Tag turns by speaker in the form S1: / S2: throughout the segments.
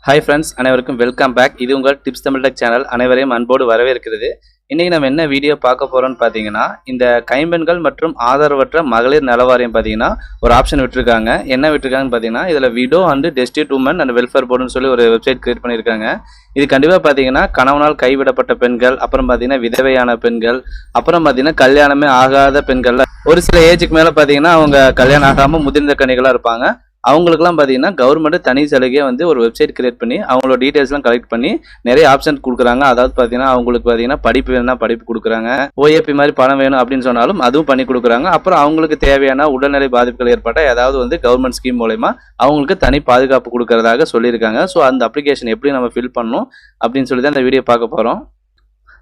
S1: Hi friends, அனைவருக்கும் welcome back. இது உங்கள் டிப்ஸ் தமிழ் டெக் சேனல். அனைவரையும் அன்போடு வரவேற்கிறது. இன்னைக்கு நம்ம என்ன வீடியோ பார்க்க போறோம்னு பார்த்தீங்கன்னா, இந்த கைம்பெண்கள் மற்றும் ஆதரவற்ற மகளிர் நல வாரியம் பார்த்தீங்கன்னா ஒரு ஆப்ஷன் விட்டுருக்காங்க. என்ன விட்டுருக்காங்கன்னு பார்த்தீங்கன்னா, இதுல widow and destitute women and welfare போர்டுன்னு சொல்லி ஒரு வெப்சைட் கிரியேட் பண்ணியிருக்காங்க. இது கண்டிப்பா பார்த்தீங்கன்னா கணவனால் கைவிடப்பட்ட பெண்கள், அப்புறம் பார்த்தீங்கன்னா விதவையான பெண்கள், அப்புறம் பார்த்தீங்கன்னா கல்யாணமே ஆகாத பெண்கள், ஒரு சில ஏஜுக்கு மேல பார்த்தீங்கன்னா அவங்க கல்யாணம் ஆகாம முதிர்ந்த கன்னிகளா இருப்பாங்க. அவங்களுக்குலாம் பார்த்தீங்கன்னா கவர்மெண்ட் தனி சலுகையாக வந்து ஒரு வெப்சைட் கிரியேட் பண்ணி அவங்களோட டீட்டெயில்ஸ்லாம் கலெக்ட் பண்ணி நிறைய ஆப்ஷன் கொடுக்குறாங்க. அதாவது பார்த்தீங்கன்னா அவங்களுக்கு பார்த்தீங்கன்னா படிப்பு வேணும்னா படிப்பு கொடுக்குறாங்க, ஓஏபி மாதிரி பணம் வேணும் அப்படின்னு சொன்னாலும் அதுவும் பண்ணி கொடுக்குறாங்க. அப்புறம் அவங்களுக்கு தேவையான உடல்நிலை பாதிப்புகள் ஏற்பட்ட ஏதாவது வந்து கவர்மெண்ட் ஸ்கீம் மூலமா அவங்களுக்கு தனி பாதுகாப்பு கொடுக்கறதாக சொல்லியிருக்காங்க. ஸோ அந்த அப்ளிகேஷன் எப்படி நம்ம ஃபில் பண்ணணும் அப்படின்னு சொல்லி தான் இந்த வீடியோ பார்க்க போகிறோம்.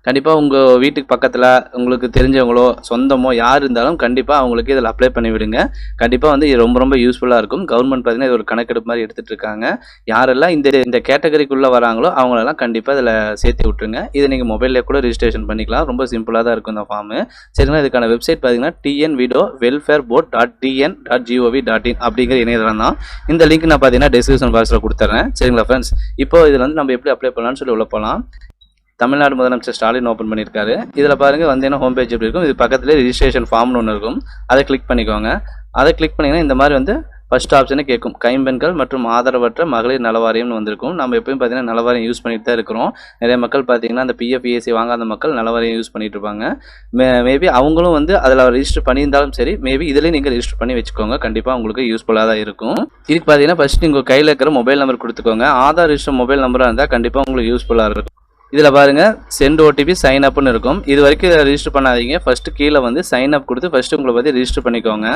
S1: கண்டிப்பாக உங்கள் வீட்டுக்கு பக்கத்தில் உங்களுக்கு தெரிஞ்சவங்களோ சொந்தமோ யார் இருந்தாலும் கண்டிப்பாக அவங்களுக்கு இதில் அப்ளை பண்ணி விடுங்க. கண்டிப்பாக வந்து இது ரொம்ப யூஸ்ஃபுல்லாக இருக்கும். கவர்மெண்ட் பார்த்தீங்கன்னா இது ஒரு கணக்கெடுப்பு மாதிரி எடுத்துகிட்டு இருக்காங்க. யாரெல்லாம் இந்த கேட்டகரிக்குள்ளே வராங்களோ அவங்களெல்லாம் கண்டிப்பாக இதில் சேர்த்து விட்டுருங்க. இதை நீங்கள் மொபைலில் கூட ரிஜிஸ்ட்ரேஷன் பண்ணிக்கலாம். ரொம்ப சிம்பிளாக தான் இருக்கும் இந்த ஃபார்மு. சரிங்களா, இதுக்கான வெப்சைட் பார்த்தீங்கன்னா tnvido.welfareboard.gov.in அப்படிங்கிற இணையதளம் தான். இந்த லிங்க் நான் பார்த்தீங்கன்னா டிஸ்கிரிப்ஷன் பாக்ஸில் கொடுத்துட்றேன். சரிங்களா ஃப்ரெண்ட்ஸ், இப்போ இதில் வந்து நம்ம எப்படி அப்ளை பண்ணலாம்னு சொல்லி உள்ள போகலாம். தமிழ்நாடு முதலமைச்சர் ஸ்டாலின் ஓப்பன் பண்ணியிருக்காரு. இதில் பாருங்கள் வந்து என்ன ஹோம் பேஜ் எப்படி இருக்கும், இது பக்கத்தில் ரிஜிஸ்ட்ரேஷன் ஃபார்ம்னு ஒன்று இருக்கும். அதை கிளிக் பண்ணிக்கோங்க. அதை கிளிக் பண்ணிங்கன்னா இந்த மாதிரி வந்து ஃபர்ஸ்ட் ஆப்ஷனே கேட்கும், கைம்பெண்கள் மற்றும் ஆதரவற்ற மகளிர் நலவாரியம்னு வந்திருக்கும். நம்ம எப்பயும் பார்த்தீங்கன்னா நலவாரியம் யூஸ் பண்ணிட்டு தான் இருக்கிறோம். நிறைய மக்கள் பார்த்தீங்கன்னா அந்த பிஎஃப்இஎஸ்சி வாங்காத மக்கள் நலவாரியம் யூஸ் பண்ணிட்டு இருப்பாங்க. மேபி அவங்களும் வந்து அதில் ரிஜிஸ்டர் பண்ணியிருந்தாலும் சரி, மேபி இதுலேயும் நீங்கள் ரிஜிஸ்டர் பண்ணி வச்சுக்கோங்க. கண்டிப்பாக உங்களுக்கு யூஸ்ஃபுல்லாக தான் இருக்கும். இதுக்கு பார்த்தீங்கன்னா ஃபர்ஸ்ட் நீங்கள் கையில் இருக்கிற மொபைல் நம்பர் கொடுத்துக்கோங்க. ஆதார் ரிஜிஸ்டர் மொபைல் நம்பராக இருந்தால் கண்டிப்பாக உங்களுக்கு யூஸ்ஃபுல்லாக இருக்கும். இதில் பாருங்கள் சென்ட் ஓடிபி சைன் அப்னு இருக்கும். இது வரைக்கும் ரிஜிஸ்டர் பண்ணாதீங்க. ஃபஸ்ட்டு கீழே வந்து சைன் அப் கொடுத்து ஃபஸ்ட்டு உங்களை பற்றி ரிஜிஸ்டர் பண்ணிக்கோங்க.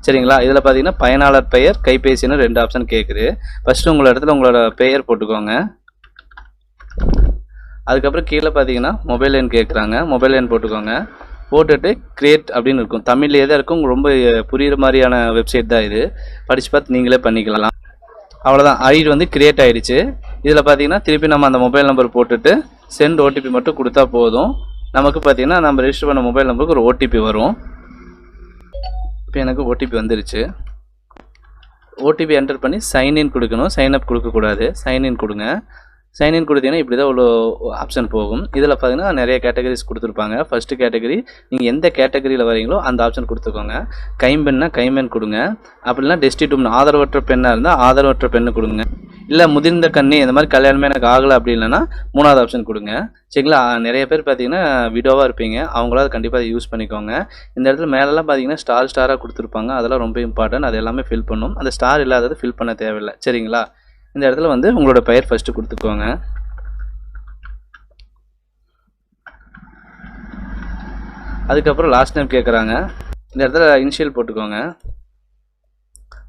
S1: சரிங்களா, இதில் பார்த்தீங்கன்னா பயனாளர் பெயர் கைபேசின்னு 2 ஆப்ஷன் கேட்குது. ஃபஸ்ட்டு உங்களோட இடத்துல உங்களோட பெயர் போட்டுக்கோங்க. அதுக்கப்புறம் கீழே பார்த்தீங்கன்னா மொபைல் எண் கேட்குறாங்க. மொபைல் எண் போட்டுக்கோங்க. போட்டுட்டு கிரியேட் அப்படின்னு இருக்கும். தமிழ்லேயே தான் இருக்கும். ரொம்ப புரிகிற மாதிரியான வெப்சைட் தான் இது. படித்து பார்த்து நீங்களே பண்ணிக்கலாம். அவ்வளோதான், ஐடி வந்து கிரியேட் ஆகிடுச்சு. இதில் பார்த்தீங்கன்னா திருப்பி நம்ம அந்த மொபைல் நம்பர் போட்டுட்டு சென்ட் ஓடிபி மட்டும் கொடுத்தா போதும். நமக்கு பார்த்தீங்கன்னா நம்ம ரெஜிஸ்டர் பண்ண மொபைல் நம்பருக்கு ஒரு ஓடிபி வரும். இப்போ எனக்கு ஓடிபி வந்துருச்சு. ஓடிபி என்டர் பண்ணி சைன்இன் கொடுக்கணும். சைன் அப் கொடுக்கக்கூடாது. சைன்இன் கொடுங்க. சைன்இன் கொடுத்தீங்கன்னா இப்படி தான் ஒரு ஆப்ஷன் போகும். இதில் பார்த்தீங்கன்னா நிறைய கேட்டகரிஸ் கொடுத்துருப்பாங்க. ஃபஸ்ட்டு கேட்டகரி நீங்கள் எந்த கேட்டகரியில் வரீங்களோ அந்த ஆப்ஷன் கொடுத்துக்கோங்க. கைம்பெண்ணா கைம்பெண் கொடுங்க. அப்படின்னா டெஸ்டிடியூட் ஆதரவற்ற பெண்ணாக இருந்தால் ஆதரவற்ற பெண்ணு கொடுங்க. இல்லை முதிர்ந்த கண்ணி இந்த மாதிரி கல்யாணமே எனக்கு ஆகலை அப்படி இல்லைன்னா 3வது ஆப்ஷன் கொடுங்க. சரிங்களா, நிறைய பேர் பார்த்தீங்கன்னா விடோவாக இருப்பீங்க. அவங்களாவது கண்டிப்பாக அதை யூஸ் பண்ணிக்கோங்க. இந்த இடத்துல மேலெல்லாம் பார்த்தீங்கன்னா ஸ்டாராக கொடுத்துருப்பாங்க. அதெல்லாம் ரொம்ப இம்பார்ட்டன்ட். அது எல்லாமே ஃபில் பண்ணும். அந்த ஸ்டார் இல்லாதது ஃபில் பண்ண தேவையில்லை. சரிங்களா, இந்த இடத்துல வந்து உங்களோட பெயர் ஃபஸ்ட்டு கொடுத்துக்கோங்க. அதுக்கப்புறம் லாஸ்ட் நேம் கேட்குறாங்க. இந்த இடத்துல இனிஷியல் போட்டுக்கோங்க.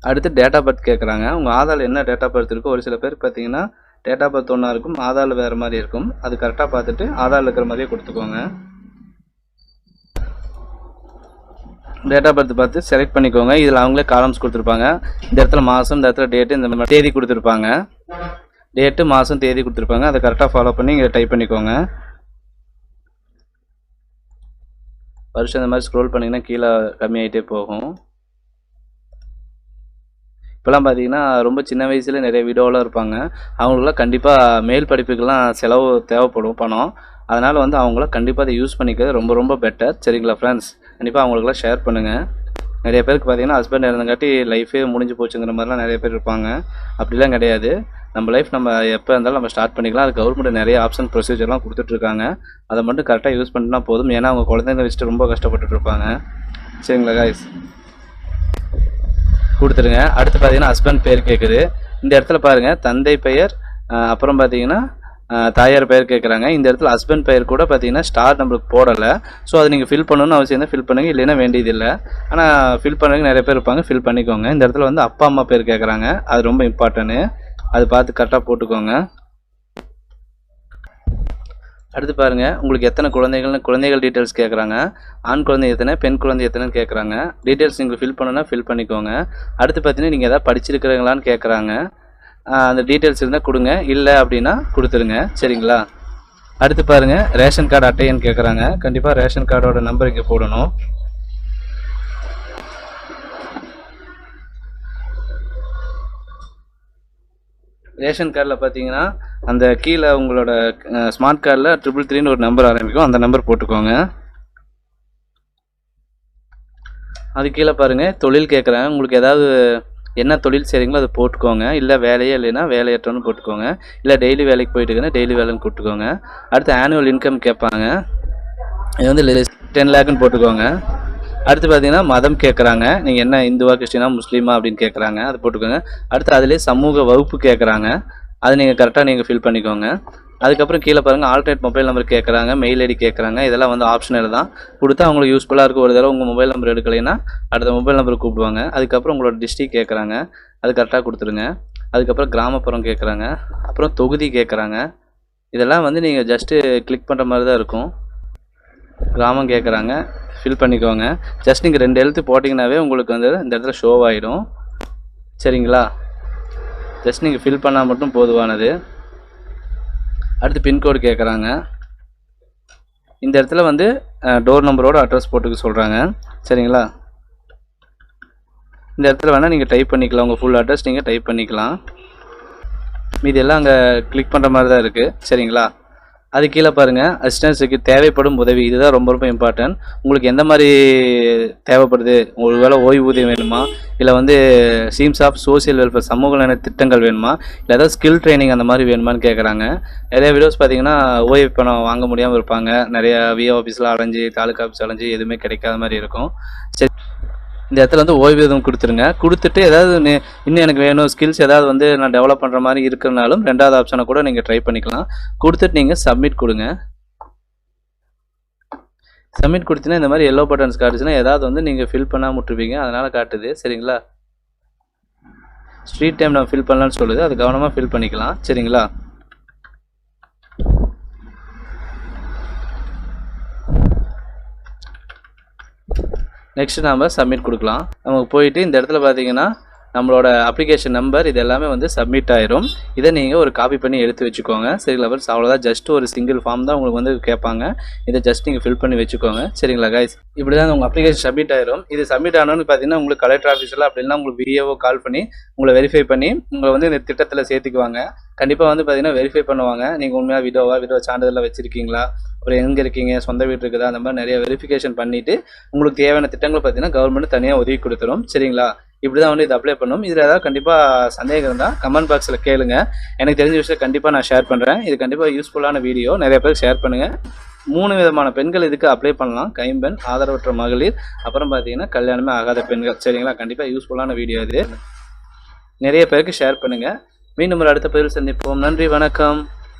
S1: அடுத்து டேட் ஆஃப் பர்த் கேட்குறாங்க. உங்கள் ஆதாரில் என்ன டேட் ஆஃப் பர்த் இருக்கோ, ஒரு சில பேர் பார்த்தீங்கன்னா டேட் ஆஃப் பர்த் ஒன்றா இருக்கும், ஆதாரில் வேறு மாதிரி இருக்கும். அது கரெக்டாக பார்த்துட்டு ஆதாரில் இருக்கிற மாதிரியே கொடுத்துக்கோங்க. டேட் ஆஃப் பர்த் பார்த்து செலக்ட் பண்ணிக்கோங்க. இதில் அவங்களே காலம்ஸ் கொடுத்துருப்பாங்க. இந்த இடத்துல மாதம், இந்த இடத்துல டேட்டு, இந்த மாதிரி தேதி கொடுத்துருப்பாங்க. டேட்டு மாதம் தேதி கொடுத்துருப்பாங்க. அதை கரெக்டாக ஃபாலோ பண்ணி இங்கே டைப் பண்ணிக்கோங்க. வருஷம் இந்த மாதிரி ஸ்க்ரோல் பண்ணிங்கன்னா கீழே கம்மியாகிட்டே போகும். இப்போலாம் பார்த்தீங்கன்னா ரொம்ப சின்ன வயசுல நிறைய வீடியோலாம் இருப்பாங்க. அவங்களுக்குலாம் கண்டிப்பாக மேல் படிப்புக்கெல்லாம் செலவு தேவைப்படும் பணம். அதனால் வந்து அவங்களாம் கண்டிப்பாக அதை யூஸ் பண்ணிக்கிறது ரொம்ப பெட்டர். சரிங்களா ஃப்ரெண்ட்ஸ், கண்டிப்பாக அவங்களுக்குலாம் ஷேர் பண்ணுங்கள். நிறைய பேருக்கு பார்த்தீங்கன்னா ஹஸ்பண்ட் இருந்தங்காட்டி லைஃபே முடிஞ்சு போச்சுங்கிற மாதிரிலாம் நிறைய பேர் இருப்பாங்க. அப்படிலாம் கிடையாது. நம்ம லைஃப் நம்ம எப்போ இருந்தாலும் நம்ம ஸ்டார்ட் பண்ணிக்கலாம். அது கவர்மெண்ட் நிறைய ஆப்ஷன் ப்ரொசீஜர்லாம் கொடுத்துட்ருக்காங்க. அதை மட்டும் கரெக்டாக யூஸ் பண்ணினா போதும். ஏன்னா அவங்க குழந்தைங்க வச்சுட்டு ரொம்ப கஷ்டப்பட்டுட்டு இருப்பாங்க. சரிங்களா காய்ஸ், கொடுத்துருங்க. அடுத்து பார்த்தீங்கன்னா ஹஸ்பண்ட் பேர் கேட்குது. இந்த இடத்துல பாருங்கள் தந்தை பெயர், அப்புறம் பார்த்தீங்கன்னா தாயார் பெயர் கேட்குறாங்க. இந்த இடத்துல ஹஸ்பண்ட் பெயர் கூட பார்த்தீங்கன்னா ஸ்டார் நம்மளுக்கு போடலை. ஸோ அதை நீங்கள் ஃபில் பண்ணணும்னு அவசியம் தான். ஃபில் பண்ணுங்கள், இல்லைன்னா வேண்டியதில்லை. ஆனால் ஃபில் பண்ணுறதுக்கு நிறைய பேர் இருப்பாங்க. ஃபில் பண்ணிக்கோங்க. இந்த இடத்துல வந்து அப்பா அம்மா பேர் கேட்குறாங்க. அது ரொம்ப இம்பார்ட்டன்ட்டு. அது பார்த்து கரெக்டாக போட்டுக்கோங்க. அடுத்து பாருங்கள் உங்களுக்கு எத்தனை குழந்தைகள் டீட்டெயில்ஸ் கேட்குறாங்க. ஆண் குழந்தை எத்தனை, பெண் குழந்தை எத்தனைன்னு கேட்குறாங்க. டீட்டெயில்ஸ் நீங்கள் ஃபில் பண்ணணும்னா ஃபில் பண்ணிக்கோங்க. அடுத்து பார்த்தீங்கன்னா நீங்கள் எதாவது படிச்சிருக்கிறீங்களான்னு கேட்குறாங்க. அந்த டீட்டெயில்ஸ் இருந்தால் கொடுங்க, இல்லை அப்படின்னா கொடுத்துருங்க. சரிங்களா, அடுத்து பாருங்கள் ரேஷன் கார்டு அட்டைன்னு கேட்குறாங்க. கண்டிப்பாக ரேஷன் கார்டோட நம்பர் இங்கே போடணும். ரேஷன் கார்டில் பார்த்தீங்கன்னா அந்த கீழே உங்களோட ஸ்மார்ட் கார்டில் 333 ஒரு நம்பர் ஆரம்பிக்கும், அந்த நம்பர் போட்டுக்கோங்க. அது கீழே பாருங்கள் தொழில் கேட்குறாங்க. உங்களுக்கு ஏதாவது என்ன தொழில் செய்கிறீங்களோ அதை போட்டுக்கோங்க. இல்லை வேலையே இல்லைன்னா வேலையற்றன்னு போட்டுக்கோங்க. இல்லை டெய்லி வேலைக்கு போயிட்டு இருக்குன்னா டெய்லி வேலைன்னு போட்டுக்கோங்க. அடுத்து ஆனுவல் இன்கம் கேட்பாங்க, இது வந்து 10 லேக்குன்னு போட்டுக்கோங்க. அடுத்து பார்த்தீங்கன்னா மதம் கேட்குறாங்க, நீங்கள் என்ன இந்துவா கிறிஸ்டினா முஸ்லீமா அப்படின்னு கேட்குறாங்க, அது போட்டுக்கோங்க. அடுத்து அதிலே சமூக வகுப்பு கேட்குறாங்க, அது நீங்கள் கரெக்டாக நீங்கள் ஃபில் பண்ணிக்கோங்க. அதுக்கப்புறம் கீழே பாருங்கள் ஆல்டர்னேட் மொபைல் நம்பர் கேட்குறாங்க, மெயில் ஐடி கேட்குறாங்க. இதெல்லாம் வந்து ஆப்ஷனல் தான், கொடுத்தா அவங்களுக்கு யூஸ்ஃபுல்லாக இருக்கும். ஒரு தடவை உங்கள் மொபைல் நம்பர் எடுக்கலைன்னா அடுத்த மொபைல் நம்பர் கூப்பிடுவாங்க. அதுக்கப்புறம் உங்களோட டிஸ்ட்ரிக் கேட்குறாங்க, அது கரெக்டாக கொடுத்துருங்க. அதுக்கப்புறம் கிராமப்புறம் கேட்குறாங்க, அப்புறம் தொகுதி கேட்குறாங்க. இதெல்லாம் வந்து நீங்கள் ஜஸ்ட்டு கிளிக் பண்ணுற மாதிரி தான் இருக்கும். கிராமம் கேட்குறாங்க, ஃபில் பண்ணிக்கோங்க. ஜஸ்ட் நீங்கள் 2 எழுத்து போட்டிங்கனாவே உங்களுக்கு வந்து இந்த இடத்துல ஷோ ஆகிடும். சரிங்களா, ஜஸ்ட் நீங்கள் ஃபில் பண்ணால் மட்டும் போதுவானது. அடுத்து பின்கோடு கேட்குறாங்க. இந்த இடத்துல வந்து டோர் நம்பரோட அட்ரஸ் போட்டுக்க சொல்கிறாங்க. சரிங்களா, இந்த இடத்துல வேணால் நீங்கள் டைப் பண்ணிக்கலாம், உங்கள் ஃபுல் அட்ரஸ் நீங்கள் டைப் பண்ணிக்கலாம். மீதி எல்லாம் அங்கே கிளிக் பண்ணுற மாதிரி தான் இருக்குது. சரிங்களா, அது கீழே பாருங்கள் அசிஸ்டன்ஸுக்கு தேவைப்படும் உதவி, இதுதான் ரொம்ப ரொம்ப இம்பார்ட்டன்ட். உங்களுக்கு எந்த மாதிரி தேவைப்படுது, உங்களுக்கு வேலை ஓய்வூதியம் வேணுமா, இல்லை வந்து ஸ்கீம்ஸ் ஆஃப் சோசியல் வெல்ஃபேர் சமூக நல திட்டங்கள் வேணுமா, இல்லை ஏதாவது ஸ்கில் ட்ரைனிங் அந்த மாதிரி வேணுமான்னு கேட்குறாங்க. நிறைய வீடியோஸ் பார்த்தீங்கன்னா ஓய்வு பணம் வாங்க முடியாமல் இருப்பாங்க, நிறைய விஏ ஆஃபீஸில் அலைஞ்சி தாலுக்கா ஆஃபீஸ் அலைஞ்சி எதுவுமே கிடைக்காத மாதிரி இருக்கும். சரி, இந்த இடத்துல வந்து ஓய்வூதியம் கொடுத்துருங்க. கொடுத்துட்டு ஏதாவது இன்னும் எனக்கு வேணும் ஸ்கில்ஸ் ஏதாவது வந்து நான் டெவலப் பண்ணுற மாதிரி இருக்கிறனாலும் 2வது ஆப்ஷனை கூட நீங்கள் ட்ரை பண்ணிக்கலாம். கொடுத்துட்டு நீங்கள் சப்மிட் கொடுங்க. சப்மிட் கொடுத்தீங்கன்னா இந்த மாதிரி எல்லோ பட்டன்ஸ் காட்டுச்சுன்னா ஏதாவது வந்து நீங்கள் ஃபில் பண்ணாமல் விட்டுருப்பீங்க, அதனால் காட்டுது. சரிங்களா, ஸ்ட்ரீட் டைம் நம்ம ஃபில் பண்ணலான்னு சொல்லுது, அது கவனமாக ஃபில் பண்ணிக்கலாம். சரிங்களா, நெக்ஸ்ட் நாம் சப்மிட் கொடுக்கலாம். நமக்கு போயிட்டு இந்த இடத்துல பார்த்தீங்கன்னா நம்மளோட அப்ளிகேஷன் நம்பர் இது எல்லாமே வந்து சப்மிட் ஆயிரும். இதை நீங்கள் ஒரு காப்பி பண்ணி எடுத்து வச்சுக்கோங்க. சரிங்களா ஃப்ரெண்ட்ஸ், அவ்வளோதான். ஜஸ்ட் ஒரு சிங்கிள் ஃபார்ம் தான் உங்களுக்கு வந்து கேட்பாங்க, இதை ஜஸ்ட் நீங்கள் ஃபில் பண்ணி வச்சுக்கோங்க. சரிங்களா கைஸ், இப்படி தான் உங்கள் அப்ளிகேஷன் சப்மிட் ஆயிரும். இது சப்மிட் ஆனோன்னு பார்த்தீங்கன்னா உங்களுக்கு கலெக்டர் ஆஃபீஸில் அப்படின்னா உங்களுக்கு விஏஓ கால் பண்ணி உங்களை வெரிஃபை பண்ணி உங்களை வந்து இந்த திட்டத்தில் சேர்த்துக்குவாங்க. கண்டிப்பாக வந்து பார்த்தீங்கன்னா வெரிஃபை பண்ணுவாங்க, நீங்கள் உண்மையாக விடோ சான்றிதழ் வச்சுருக்கீங்களா, அப்புறம் எங்கே இருக்கீங்க, சொந்த வீடு இருக்குதா, அந்த மாதிரி நிறைய வெரிஃபிகேஷன் பண்ணிவிட்டு உங்களுக்கு தேவையான திட்டங்கள் பார்த்தீங்கன்னா கவர்மெண்ட் தனியாக ஒதுக்கி கொடுத்துரும். சரிங்களா, இப்படி தான் வந்து இது அப்ளை பண்ணணும். இதில் ஏதாவது கண்டிப்பாக சந்தேகம் இருந்தால் கமெண்ட் பாக்ஸில் கேளுங்க, எனக்கு தெரிஞ்ச விஷயம் கண்டிப்பாக நான் ஷேர் பண்ணுறேன். இது கண்டிப்பாக யூஸ்ஃபுல்லான வீடியோ, நிறைய பேர் ஷேர் பண்ணுங்கள். 3 விதமான பெண்கள் இதுக்கு அப்ளை பண்ணலாம், கைம்பெண், ஆதரவற்ற மகளிர், அப்புறம் பார்த்தீங்கன்னா கல்யாணமே ஆகாத பெண்கள். சரிங்களா, கண்டிப்பாக யூஸ்ஃபுல்லான வீடியோ இது, நிறைய பேருக்கு ஷேர் பண்ணுங்கள். மீண்டும் ஒரு அடுத்த பதிவில் சந்திப்போம். நன்றி, வணக்கம்.